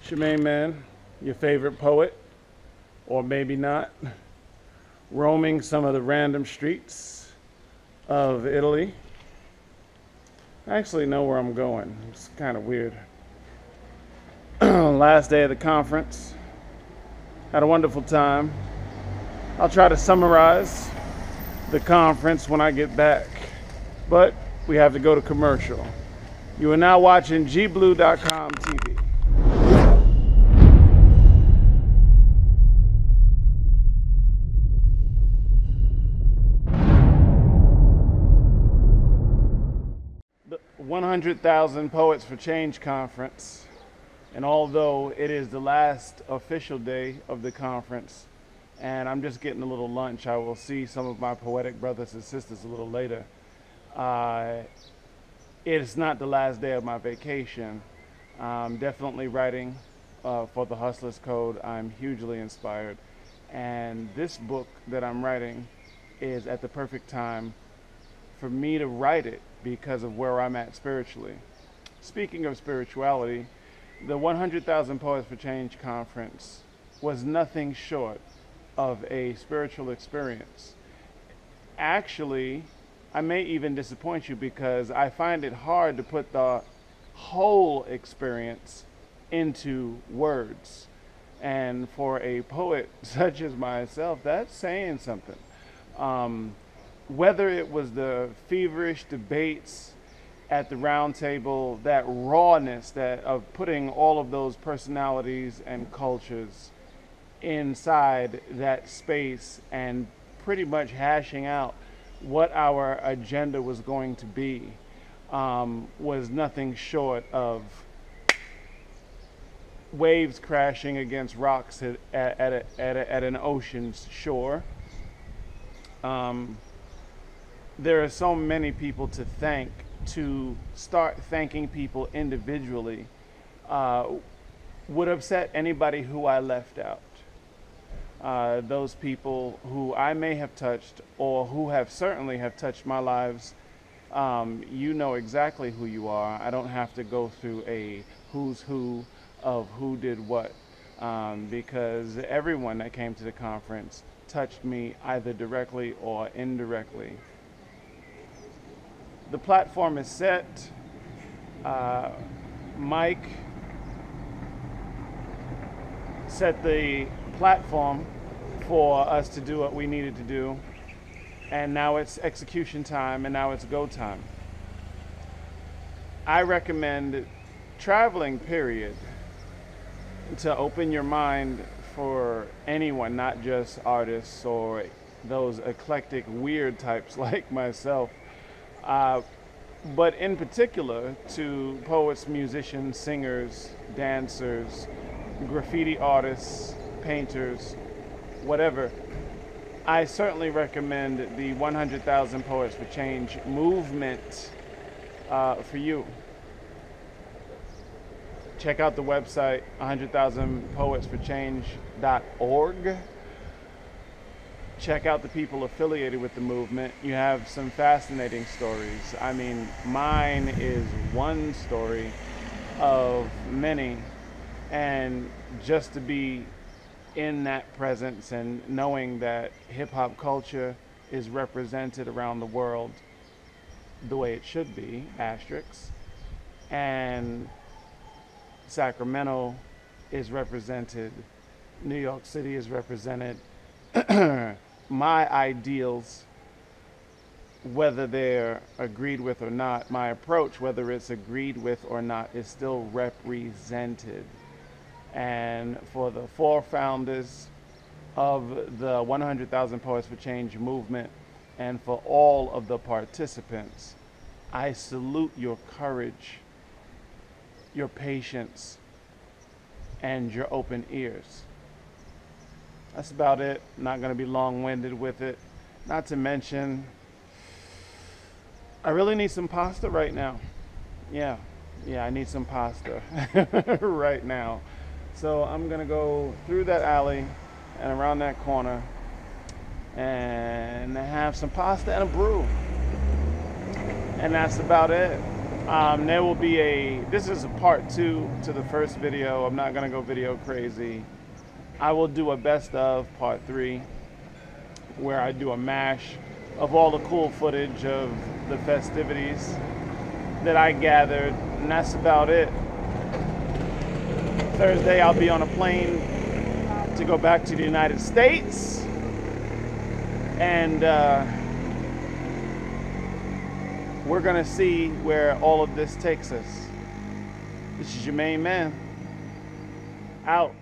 It's your main man, your favorite poet, or maybe not, roaming some of the random streets of Italy. I actually know where I'm going. It's kind of weird. Last day of the conference. Had a wonderful time. I'll try to summarize the conference when I get back, but we have to go to commercial. You are now watching gblue.com TV. The 100,000 Poets for Change conference, and although it is the last official day of the conference and I'm just getting a little lunch, I will see some of my poetic brothers and sisters a little later. It's not the last day of my vacation. I'm definitely writing for the Hustlers Code. I'm hugely inspired, and this book that I'm writing is at the perfect time for me to write it because of where I'm at spiritually. Speaking of spirituality, the 100,000 Poets for Change conference was nothing short of a spiritual experience. Actually, I may even disappoint you because I find it hard to put the whole experience into words. And for a poet such as myself, that's saying something. Whether it was the feverish debates at the round table, that rawness of putting all of those personalities and cultures inside that space and pretty much hashing out what our agenda was going to be, was nothing short of waves crashing against rocks at an ocean's shore. There are so many people to thank. To start thanking people individually would upset anybody who I left out. Those people who I may have touched or who have certainly have touched my lives, you know exactly who you are. I don't have to go through a who's who of who did what, because everyone that came to the conference touched me either directly or indirectly. The platform is set. Mike set the platform for us to do what we needed to do, and now it's execution time, and now it's go time. I recommend traveling, period, to open your mind for anyone, not just artists or those eclectic weird types like myself, but in particular to poets, musicians, singers, dancers, graffiti artists, painters, whatever. I certainly recommend the 100,000 Poets for Change movement for you. Check out the website, 100,000poetsforchange.org. Check out the people affiliated with the movement. You have some fascinating stories. I mean, mine is one story of many, and just to be in that presence and knowing that hip-hop culture is represented around the world the way it should be, asterisks, and Sacramento is represented, New York City is represented. My ideals, whether they're agreed with or not, my approach, whether it's agreed with or not, is still represented. And for the four founders of the 100,000 Poets for Change movement, and for all of the participants, I salute your courage, your patience, and your open ears. That's about it. Not going to be long-winded with it. Not to mention, I really need some pasta right now. Yeah, I need some pasta right now. So I'm going to go through that alley and around that corner and have some pasta and a brew. And that's about it. There will be this is a part 2 to the first video. I'm not gonna go video crazy. I will do a best of part 3 where I do a mash of all the cool footage of the festivities that I gathered, and that's about it. Thursday I'll be on a plane to go back to the United States, and we're gonna see where all of this takes us. This is your main man, out.